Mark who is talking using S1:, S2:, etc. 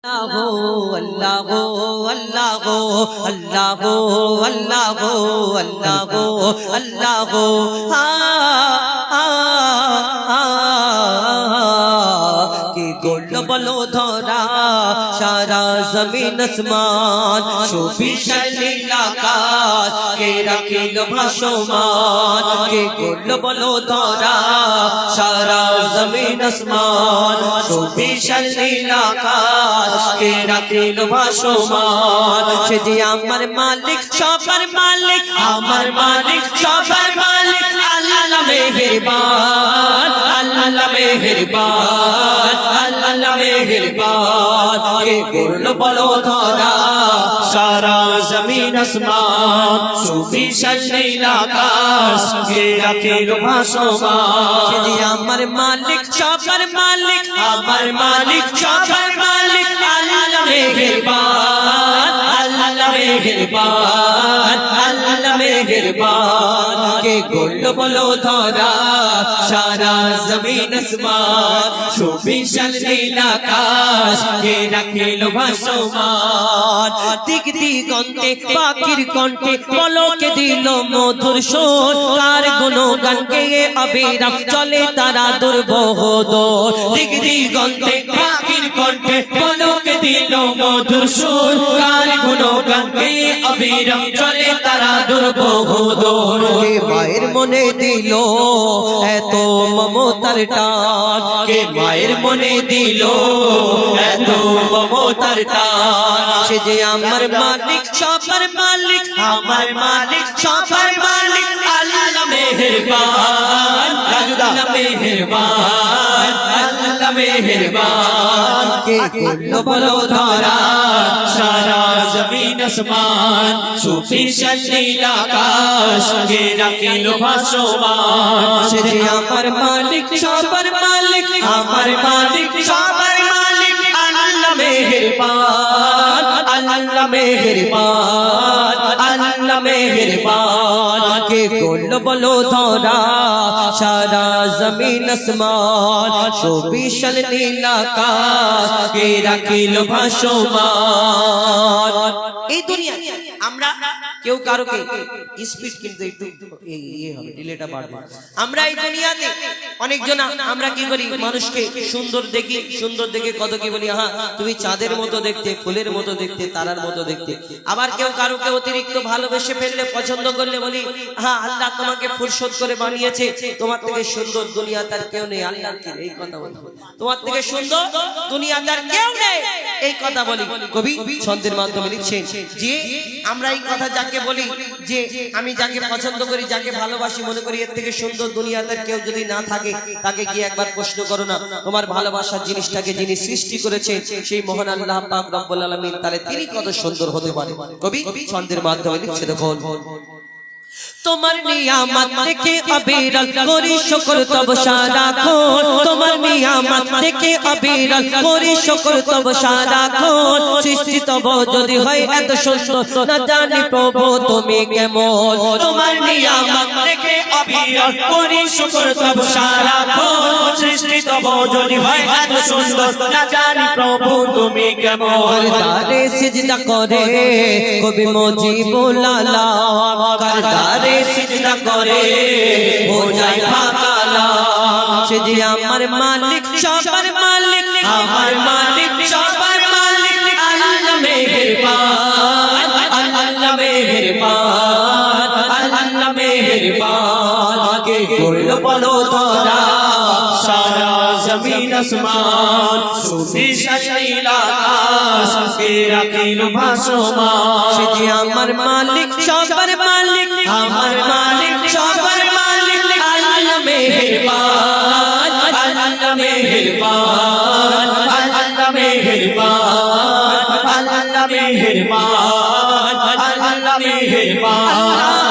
S1: अल्लाह अल्लाह अल्लाह अल्लाह अल्लाह अल्लाह के गोल बलो धरा सारा जमीन आसमान शोभिशाल आकाश के रखिल भासमान के गोल बलो धरा सारा जमीन आसमान शोभिशाल आकाश के रखिल भासमान से जे आमार मालिक सबर मालिक आमार मालिक सबर मालिक अल्लाह मेहरबान अल्लाह मेहरबान अल्लाह मेहरबान के गुण बलो धरा सारा जमीन आसमान शोभिशाल आकाश के रखिल भासमान जे आमार मालिक सबर मालिक आमार मालिक सबर मालिक अल्लाह मेहरबान अल्लाह मेहरबान अल्लाह मेहरबान के गुण बलो धरा सारा जमीन आसमान शोभिशाल आकाश के रखिल भासमान दिक दिगन्ते पाখির কণ্ঠে পলকে দিল মধুর সুর কার গুণগান গেয়ে অবিরাম চলে তারা দুর্বোধন দিক দিগন্তে পাখির কণ্ঠে পলকে দিল মধুর সুর কার গুণগান গেয়ে অবিরাম চলে তারা দুর্বোধন কে মায়ের মনে দিল এত মমতার টান কে মায়ের মনে দিল এত মমতার টান সে যে আমার মালিক সবার মালিক আমার মালিক সবার মালিক আল্লাহ মেহেরবান আল্লাহ মেহেরবান আল্লাহ মেহেরবান কে গুণ বলো ধরা সারা জমিন আসমান শোভিশাল আকাশ কে রাখিল ভাসমান সে যে আমার মালিক সবার মালিক আমার মালিক সবার মালিক আল্লাহ মেহেরবান अल्लाह मेहरबान अल्लाह मेहरबान के गुण बलो धरा सारा जमीन आसमान शोभिशाल आकाश के रखिल भासमान এই দুনিয়া আমরা কেউ কারোকে স্পিড কিন্তু একটু এই হবে ডিলেটা বাড়বে আমরা এই দুনিয়াতে অনেক জন আমরা কি করি মানুষকে সুন্দর দেখে কত কি বলি হ্যাঁ তুমি চাঁদের মতো দেখতে ফুলের মতো দেখতে তারার মতো দেখতে আবার কেউ কারোকে অতিরিক্ত ভালোবেসে ফেললে পছন্দ করলে বলি হ্যাঁ আল্লাহ তোমাকে ফুরসত করে বানিয়েছে তোমার থেকে সুন্দর দুনিয়াতে আর কেউ নেই আল্লাহর কি এই কথা বলি তোমার থেকে সুন্দর দুনিয়াতে আর কেউ নেই এই কথা বলি কবি ছন্দের মাধ্যমে লিখছেন যে আমরা এই কথা যাকে বলি যে আমি যাকে পছন্দ করি যাকে ভালোবাসি মনে করি এর থেকে সুন্দর দুনিয়াতে কেউ যদি না থাকে তাকে গিয়ে একবার প্রশ্ন করো না তোমার ভালোবাসার জিনিসটাকে যিনি সৃষ্টি করেছে সেই মহান আল্লাহ পাক রব্বুল আলামিন তাহলে তিনি কত সুন্দর হতে পারে কবি ছন্দের মাধ্যমে লিখছে দেখুন তোমার নিয়ামত দেখে অবিরল করি শুকর তব সারাক্ষণ তোমার নিয়ামত দেখে অবিরল করি শুকর তব সারাক্ষণ সৃষ্টি তব যদি হয় এত সুন্দর না জানি প্রভু তুমি কেমন তোমার নিয়ামত দেখে অবিরল করি শুকর তব সারাক্ষণ সৃষ্টি তব যদি হয় এত সুন্দর না জানি প্রভু তুমি কেমন তারে সিজদা করে কবি মুজিবুল আলাম কারদারে সিজদা করে हो जाए পাকালা সে যে আমার মালিক সবার মালিক আমার মালিক সবার মালিক আল্লাহ মেহেরবান আল্লাহ মেহেরবান আল্লাহ মেহেরবান কে গুণ বলো ধরা সারা জমিন আসমান শোভিশাল আকাশ কে রাখিল ভাসমান সে যে আমার মালিক সবার মালিক আমার মালিক সবার মালিক আল্লাহ মেহেরবান আল্লাহ মেহেরবান আল্লাহ মেহেরবান আল্লাহ মেহেরবান আল্লাহ মেহেরবান